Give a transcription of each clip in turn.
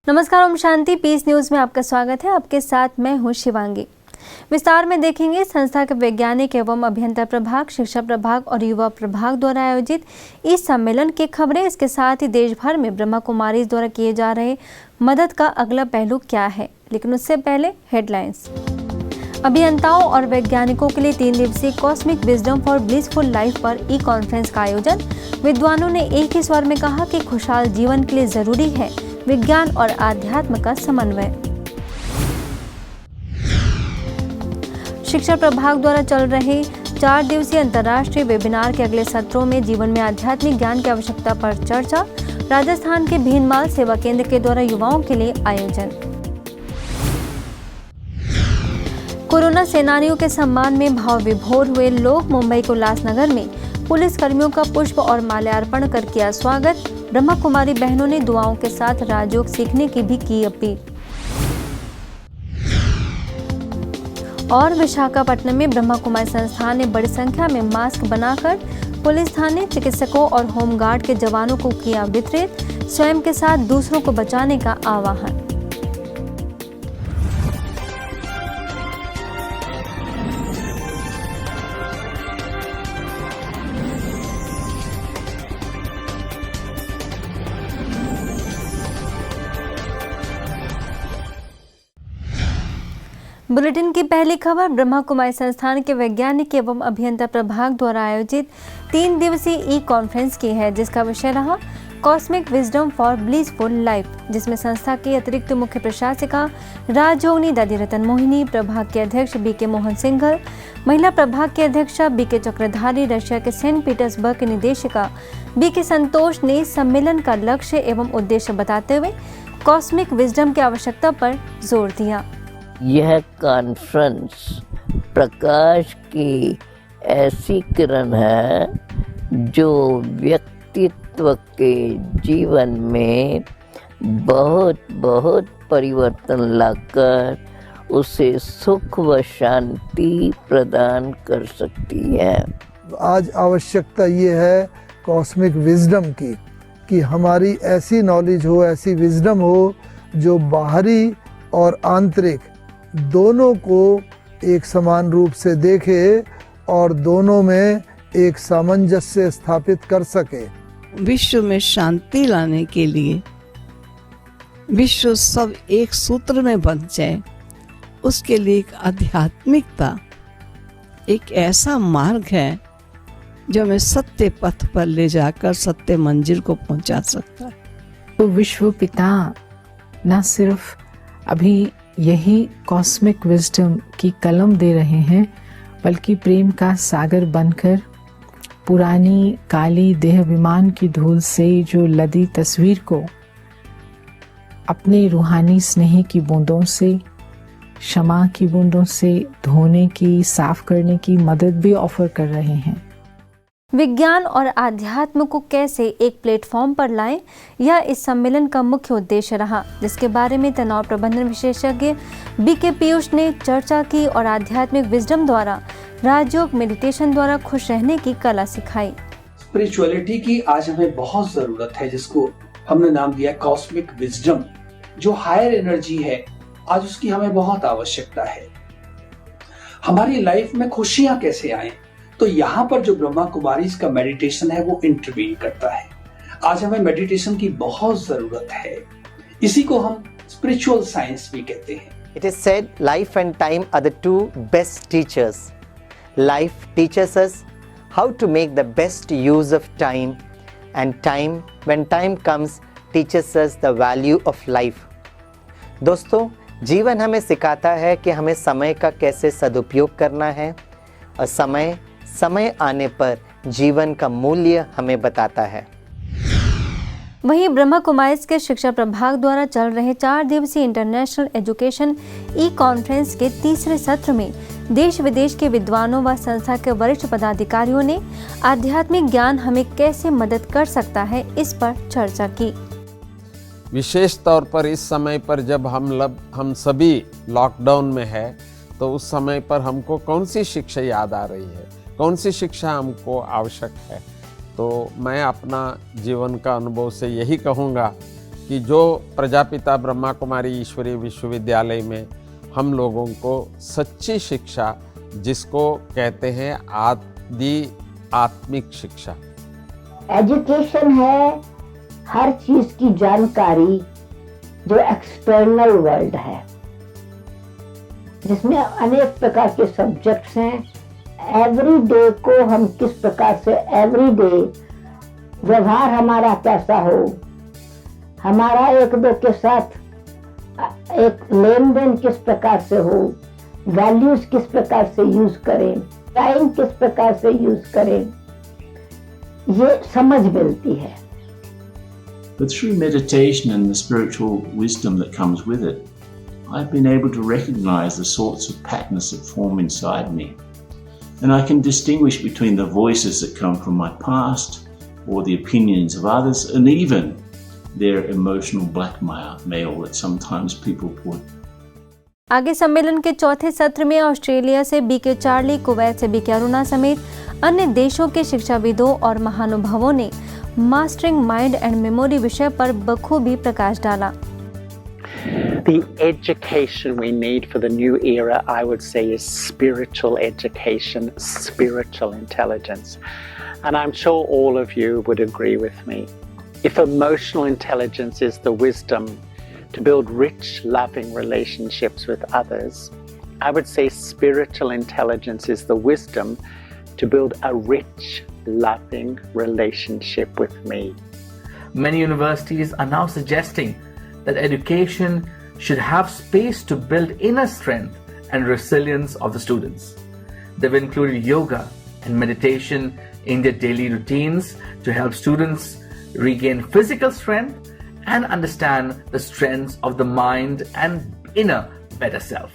नमस्कार, Om Shanti piece news में आपका स्वागत है। आपके साथ मैं हूं शिवांगी। विस्तार में देखेंगे संस्था के वैज्ञानिक एवं अभियंता प्रभाग, शिक्षा प्रभाग और युवा प्रभाग द्वारा आयोजित इस सम्मेलन की खबरें। इसके साथ ही देश भर में ब्रह्मा कुमारी द्वारा किए जा रहे मदद का अगला पहलू क्या है, लेकिन उससे पहले हेडलाइंस। अभियंताओं और वैज्ञानिकों के लिए 3 दिवसीय cosmic wisdom for blissful life पर ई कॉन्फ्रेंस का आयोजन। विद्वानों ने एक ही स्वर में कहा कि खुशहाल जीवन के लिए जरूरी है विज्ञान और आध्यात्म का समन्वय। शिक्षा प्रभाग द्वारा चल रहे 4 दिवसीय अंतर्राष्ट्रीय वेबिनार के अगले सत्रों में जीवन में आध्यात्मिक ज्ञान की आवश्यकता पर चर्चा। राजस्थान के भीनमाल सेवा केंद्र के द्वारा युवाओं के लिए आयोजन। कोरोना सेनानियों के सम्मान में भाव विभोर हुए लोग मुंबई के उल्लासनगर में पुलिस कर्मियों का पुष्प और माल्यार्पण कर किया स्वागत। ब्रह्मा कुमारी बहनों ने दुआओं के साथ राजयोग सीखने की भी की अपील। और विशाखापट्टनम में ब्रह्मा कुमारी संस्थान ने बड़ी संख्या में मास्क बनाकर पुलिस थाने, चिकित्सकों और होमगार्ड के जवानों को किया वितरित। स्वयं के साथ दूसरों को बचाने का आह्वान। बुलेटिन की पहली खबर ब्रह्मा कुमारी संस्थान के वैज्ञानिक एवं अभियंता प्रभाग द्वारा आयोजित 3 दिवसीय ई कॉन्फ्रेंस की है, जिसका विषय रहा cosmic wisdom for blissful life, जिसमें संस्था की अतिरिक्त मुख्य प्रशासिका राजयोगिनी दादी रतन मोहिनी, प्रभाग के अध्यक्ष बीके मोहन सिंघल, महिला प्रभाग के अध्यक्षा बीके चक्रधारी, रशिया के सेंट पीटर्सबर्ग के निदेशिका बीके संतोष ने सम्मेलन का लक्ष्य एवं उद्देश्य बताते हुए कॉस्मिक विजडम की आवश्यकता पर जोर दिया। यह कॉन्फ्रेंस प्रकाश की ऐसी किरण है जो व्यक्तित्व के जीवन में बहुत परिवर्तन लाकर उसे सुख व शांति प्रदान कर सकती है। आज आवश्यकता ये है कॉस्मिक विजडम की, कि हमारी ऐसी नॉलेज हो, ऐसी विजडम हो जो बाहरी और आंतरिक दोनों को एक समान रूप से देखे और दोनों में एक सामंजस्य स्थापित कर सके। विश्व में शांति लाने के लिए विश्व सब एक सूत्र में बंध जाए, उसके लिए एक आध्यात्मिकता एक ऐसा मार्ग है जो हमें सत्य पथ पर ले जाकर सत्य मंजिल को पहुंचा सकता है। तो विश्व पिता न सिर्फ अभी यही कॉस्मिक विजडम की कलम दे रहे हैं, बल्कि प्रेम का सागर बनकर पुरानी काली देह विमान की धूल से जो लदी तस्वीर को अपने रूहानी स्नेह की बूंदों से, क्षमा की बूंदों से धोने की, साफ करने की मदद भी ऑफर कर रहे हैं। विज्ञान और आध्यात्म को कैसे एक प्लेटफॉर्म पर लाएं, यह इस सम्मेलन का मुख्य उद्देश्य रहा, जिसके बारे में तनाव प्रबंधन विशेषज्ञ बीके पीयूष ने चर्चा की और आध्यात्मिक विजडम द्वारा राजयोग मेडिटेशन द्वारा खुश रहने की कला सिखाई। स्पिरिचुअलिटी की आज हमें बहुत जरूरत है, जिसको हमने नाम दिया कॉस्मिक विजडम। जो हायर एनर्जी है, आज उसकी हमें बहुत आवश्यकता है। हमारी लाइफ में खुशियां कैसे आए, तो यहाँ पर जो ब्रह्मा कुमारीज का मेडिटेशन है वो इंटरवीन करता है। आज हमें मेडिटेशन की बहुत जरूरत है, इसी को हम स्पिरिचुअल साइंस भी कहते हैं। It is said life and time are the 2 best teachers. Life teaches us how to make the best use of time, and time, when time comes, teaches us the value of life. दोस्तों, जीवन हमें सिखाता है कि हमें समय का कैसे सदुपयोग करना है, और समय आने पर जीवन का मूल्य हमें बताता है। वहीं ब्रह्मा कुमारीज के शिक्षा प्रभाग द्वारा चल रहे 4 दिवसीय इंटरनेशनल एजुकेशन ई कॉन्फ्रेंस के तीसरे सत्र में देश विदेश के विद्वानों व संस्था के वरिष्ठ पदाधिकारियों ने आध्यात्मिक ज्ञान हमें कैसे मदद कर सकता है, इस पर चर्चा की। विशेष तौर पर इस समय पर जब हम सभी लॉकडाउन में है, तो उस समय पर हमको कौन सी शिक्षा याद आ रही है, कौन सी शिक्षा हमको आवश्यक है। तो मैं अपना जीवन का अनुभव से यही कहूँगा कि जो प्रजापिता ब्रह्मा कुमारी ईश्वरीय विश्वविद्यालय में हम लोगों को सच्ची शिक्षा, जिसको कहते हैं आत्मिक शिक्षा। एजुकेशन है हर चीज की जानकारी जो एक्सटर्नल वर्ल्ड है, जिसमें अनेक प्रकार के सब्जेक्ट्स हैं। एवरी डे को हम किस प्रकार से एवरी डे व्यवहार हमारा कैसा हो, हमारा एक दो के साथ एक लेन देन किस प्रकार से हो, वैल्यूज किस प्रकार से यूज करें, टाइम किस प्रकार से यूज करें, ये समझ मिलती है। But through meditation and the spiritual wisdom that comes with it, I've been able to recognize the sorts of patterns that form inside me. And I can distinguish between the voices that come from my past or the opinions of others, and even their emotional blackmail that sometimes people put. आगे सम्मेलन के चौथे सत्र में Australia से BK Charlie, Kuwait से BK Aruna समेत अन्य देशों के शिक्षाविदों और महानुभावों ने मास्टरिंग माइंड एंड मेमोरी विषय पर बखूबी प्रकाश डाला। The education we need for the new era, I would say, is spiritual education, spiritual intelligence. And I'm sure all of you would agree with me. If emotional intelligence is the wisdom to build rich, loving relationships with others, I would say spiritual intelligence is the wisdom to build a rich, loving relationship with me. Many universities are now suggesting that education should have space to build inner strength and resilience of the students. They've included yoga and meditation in their daily routines to help students regain physical strength and understand the strengths of the mind and inner better self.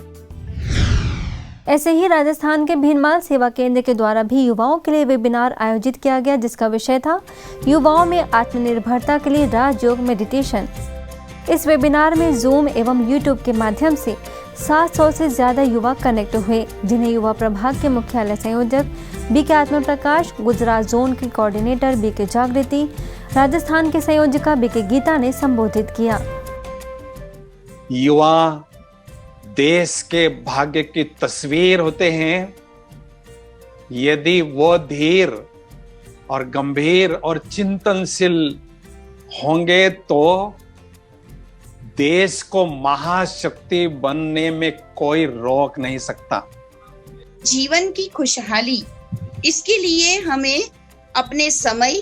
ऐसे ही राजस्थान के भीनमाल सेवा केंद्र के द्वारा भी युवाओं के लिए वेबिनार आयोजित किया गया, जिसका विषय था युवाओं में आत्मनिर्भरता के लिए राजयोग मेडिटेशन। इस वेबिनार में जूम एवं यूट्यूब के माध्यम से 700 से ज्यादा युवा कनेक्ट हुए, जिन्हें युवा प्रभाग के मुख्यालय संयोजक बीके आत्म प्रकाश, गुजरात जोन की कोऑर्डिनेटर बीके जागृति, राजस्थान के संयोजिका बीके गीता ने संबोधित किया। युवा देश के भाग्य की तस्वीर होते हैं। यदि वो धीर और गंभीर और चिंतनशील होंगे तो देश को महाशक्ति बनने में कोई रोक नहीं सकता। जीवन की खुशहाली, इसके लिए हमें अपने समय,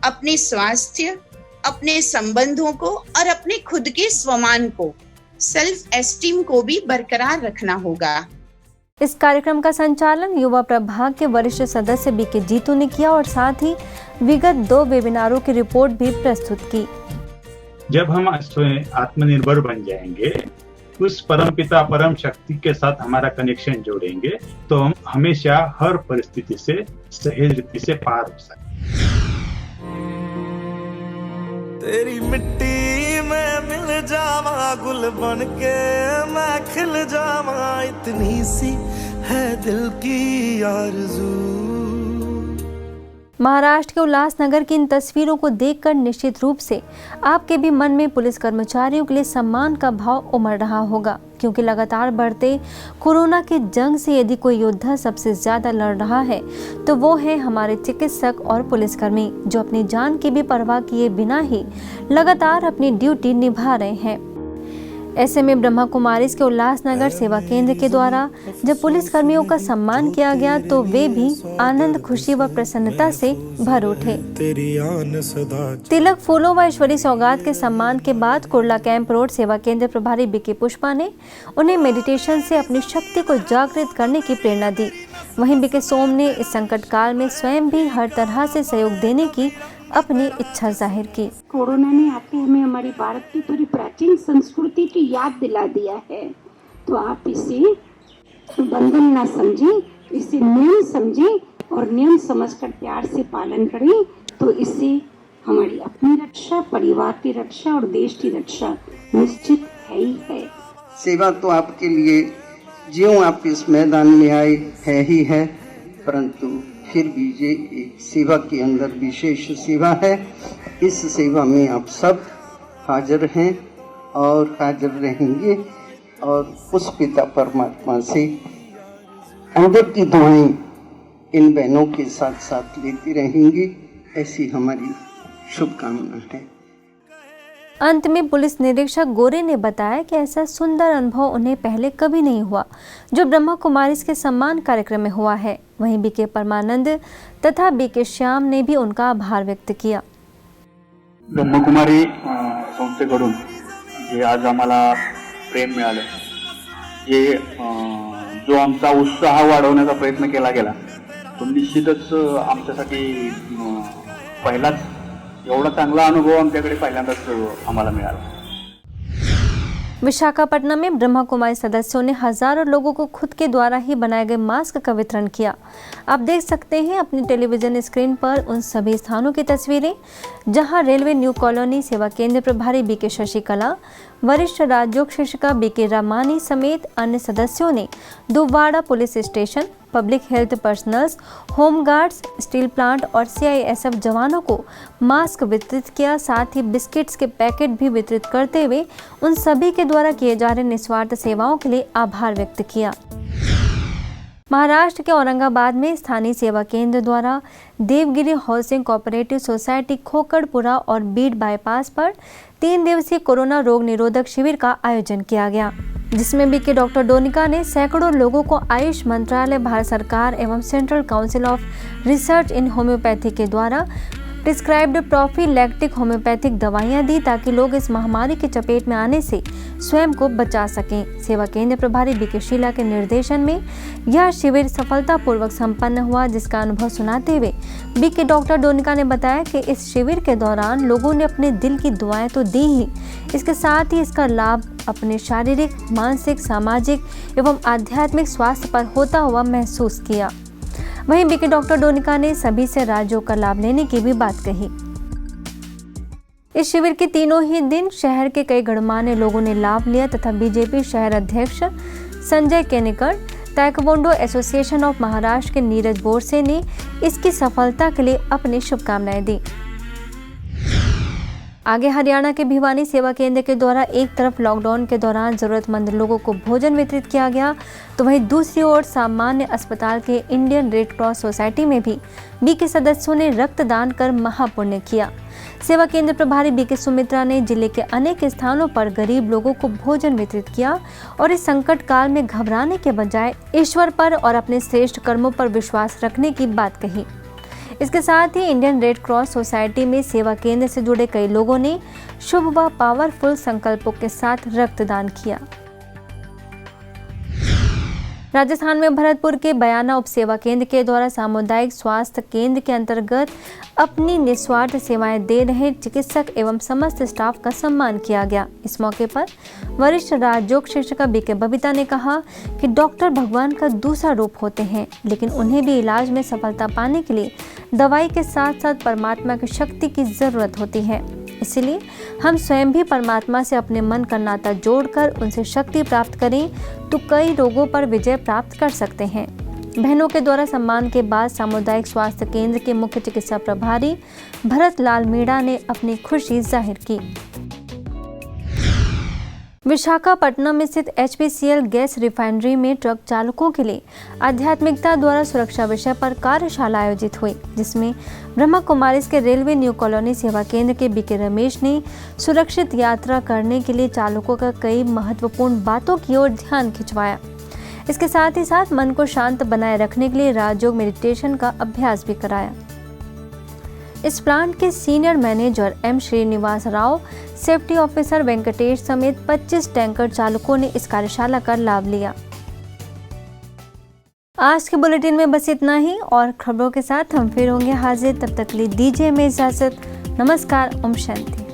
अपने स्वास्थ्य, अपने संबंधों को और अपने खुद के स्वमान को, सेल्फ एस्टीम को भी बरकरार रखना होगा। इस कार्यक्रम का संचालन युवा प्रभाग के वरिष्ठ सदस्य बीके जीतू ने किया और साथ ही विगत 2 वेबिनारों की रिपोर्ट भी प्रस्तुत की। जब हम आत्मनिर्भर बन जाएंगे, उस परम पिता परम शक्ति के साथ हमारा कनेक्शन जोड़ेंगे, तो हम हमेशा हर परिस्थिति से सहज रीति से पार हो सकते। तेरी मिट्टी में मिल जावा, गुल बन के मैं खिल जावा, इतनी सी है दिल की आरज़ू। महाराष्ट्र के उल्लासनगर की इन तस्वीरों को देखकर निश्चित रूप से आपके भी मन में पुलिस कर्मचारियों के लिए सम्मान का भाव उमड़ रहा होगा, क्योंकि लगातार बढ़ते कोरोना की जंग से यदि कोई योद्धा सबसे ज्यादा लड़ रहा है तो वो है हमारे चिकित्सक और पुलिसकर्मी, जो अपनी जान की भी परवाह किए बिना ही लगातार अपनी ड्यूटी निभा रहे हैं। ऐसे में ब्रह्मा कुमारीज के उल्लासनगर सेवा केंद्र के द्वारा जब पुलिस कर्मियों का सम्मान किया गया तो वे भी आनंद, खुशी व प्रसन्नता से भर उठे। तिलक, फूलों व ईश्वरी सौगात के सम्मान के बाद कुर्ला कैंप रोड सेवा केंद्र प्रभारी बीके पुष्पा ने उन्हें मेडिटेशन से अपनी शक्ति को जागृत करने की प्रेरणा दी। वहीं बीके सोम ने इस संकट काल में स्वयं भी हर तरह से सहयोग देने की अपनी इच्छा जाहिर की। कोरोना ने आके हमें हमारी भारत की पूरी प्राचीन संस्कृति की याद दिला दिया है, तो आप इसे बंधन ना समझें, इसे नियम समझें और नियम समझकर प्यार से पालन करें, तो इससे हमारी अपनी रक्षा, परिवार की रक्षा और देश की रक्षा निश्चित है ही है। सेवा तो आपके लिए ज्यों आप इस मैदान में आए है ही है, परंतु फिर भी ये एक सेवा के अंदर विशेष सेवा है। इस सेवा में आप सब हाजिर हैं और हाजिर रहेंगे और उस पिता परमात्मा से अंदर की दुआएं इन बहनों के साथ साथ लेती रहेंगी, ऐसी हमारी शुभकामना है। अंत में पुलिस निरीक्षक गोरे ने बताया कि ऐसा सुंदर अनुभव उन्हें पहले कभी नहीं हुआ जो ब्रह्मा कुमारी के सम्मान कार्यक्रम में हुआ है। वहीं बीके परमानंद तथा बीके श्याम ने भी उनका आभार व्यक्त किया। ब्रह्मकुमारी संस्थेकडून जे आज आम्हाला प्रेम मिळालं, जे जो आमचा उत्साह वाढवण्याचा प्रयत्न केला गेला तो निश्चितच आमच्यासाठी पहिलाच एवढा चांगला अनुभव आमच्याकडे पहिल्यांदाच आम्हाला मिळाला। विशाखापट्टनम में ब्रह्मा कुमारी सदस्यों ने हजारों लोगों को खुद के द्वारा ही बनाए गए मास्क का वितरण किया। आप देख सकते हैं अपनी टेलीविजन स्क्रीन पर उन सभी स्थानों की तस्वीरें जहां रेलवे न्यू कॉलोनी सेवा केंद्र प्रभारी बीके शशिकला, वरिष्ठ राजयोग शिक्षिका बीके रामानी समेत अन्य सदस्यों ने Duvvada police station, public health personnels, home guards, steel plant और CISF जवानों को मास्क वितरित किया। साथ ही बिस्किट्स के पैकेट भी वितरित करते हुए उन सभी के द्वारा किए जा रहे निस्वार्थ सेवाओं के लिए आभार व्यक्त किया। महाराष्ट्र के औरंगाबाद में स्थानीय सेवा केंद्र द्वारा देवगिरी हाउसिंग कोऑपरेटिव सोसाइटी खोकड़पुरा और बीड बाईपास पर 3 दिवसीय कोरोना रोग निरोधक शिविर का आयोजन किया गया, जिसमें बीके डॉक्टर डोनिका ने सैकड़ों लोगों को आयुष मंत्रालय, भारत सरकार एवं central council of research in homeopathy के द्वारा प्रिस्क्राइब्ड प्रोफिलैक्टिक होम्योपैथिक दवाइयां दी ताकि लोग इस महामारी की चपेट में आने से स्वयं को बचा सकें। सेवा केंद्र प्रभारी बीके शीला के निर्देशन में यह शिविर सफलतापूर्वक संपन्न हुआ, जिसका अनुभव सुनाते हुए बीके डॉक्टर डोनिका ने बताया कि इस शिविर के दौरान लोगों ने अपने दिल की दुआएं तो दी ही, इसके साथ ही इसका लाभ अपने शारीरिक, मानसिक, सामाजिक एवं आध्यात्मिक स्वास्थ्य पर होता हुआ महसूस किया। वहीं बीके डॉक्टर डोनिका ने सभी से राजयोग का लाभ लेने की भी बात कही। इस शिविर के तीनों ही दिन शहर के कई गणमान्य लोगों ने लाभ लिया तथा बीजेपी शहर अध्यक्ष Sanjay Kenekar, taekwondo association of Maharashtra के नीरज बोरसे ने इसकी सफलता के लिए अपनी शुभकामनाएं दी। आगे हरियाणा के भिवानी सेवा केंद्र के द्वारा एक तरफ लॉकडाउन के दौरान जरूरतमंद लोगों को भोजन वितरित किया गया, तो वहीं दूसरी ओर सामान्य अस्पताल के इंडियन रेड क्रॉस सोसाइटी में भी बीके सदस्यों ने रक्तदान कर महापुण्य किया। सेवा केंद्र प्रभारी बीके सुमित्रा ने जिले के अनेक स्थानों पर गरीब लोगों को भोजन वितरित किया और इस संकट काल में घबराने के बजाय ईश्वर पर और अपने श्रेष्ठ कर्मों पर विश्वास रखने की बात कही। इसके साथ ही इंडियन रेड क्रॉस सोसाइटी में सेवा केंद्र से जुड़े कई लोगों ने शुभ व पावरफुल संकल्पों के साथ रक्तदान किया। राजस्थान में भरतपुर के बयाना उप सेवा केंद्र के द्वारा सामुदायिक स्वास्थ्य केंद्र के अंतर्गत अपनी निस्वार्थ सेवाएं दे रहे चिकित्सक एवं समस्त स्टाफ का सम्मान किया गया। इस मौके पर वरिष्ठ राजयोग शिक्षिका बीके बबीता ने कहा कि डॉक्टर भगवान का दूसरा रूप होते हैं, लेकिन उन्हें भी इलाज में सफलता पाने के लिए दवाई के साथ साथ परमात्मा की शक्ति की जरूरत होती है। इसलिए हम स्वयं भी परमात्मा से अपने मन का नाता जोड़कर उनसे शक्ति प्राप्त करें तो कई रोगों पर विजय प्राप्त कर सकते हैं। बहनों के द्वारा सम्मान के बाद सामुदायिक स्वास्थ्य केंद्र के मुख्य चिकित्सा प्रभारी भरत लाल मीणा ने अपनी खुशी जाहिर की। विशाखापट्टनम में स्थित HPCL गैस रिफाइनरी में ट्रक चालकों के लिए आध्यात्मिकता द्वारा सुरक्षा विषय पर कार्यशाला आयोजित हुई, जिसमें ब्रह्मा कुमारी के रेलवे न्यू कॉलोनी सेवा केंद्र के बीके रमेश ने सुरक्षित यात्रा करने के लिए चालकों का कई महत्वपूर्ण बातों की ओर ध्यान खिंचवाया। इसके साथ ही साथ मन को शांत बनाए रखने के लिए राजयोग मेडिटेशन का अभ्यास भी कराया। इस प्लांट के senior manager M Srinivas Rao, safety officer Venkatesh समेत 25 टैंकर चालकों ने इस कार्यशाला का लाभ लिया। आज के बुलेटिन में बस इतना ही और खबरों के साथ हम फिर होंगे हाजिर। तब तक के लिए दीजिए हमें इजाजत। नमस्कार। ओम शांति।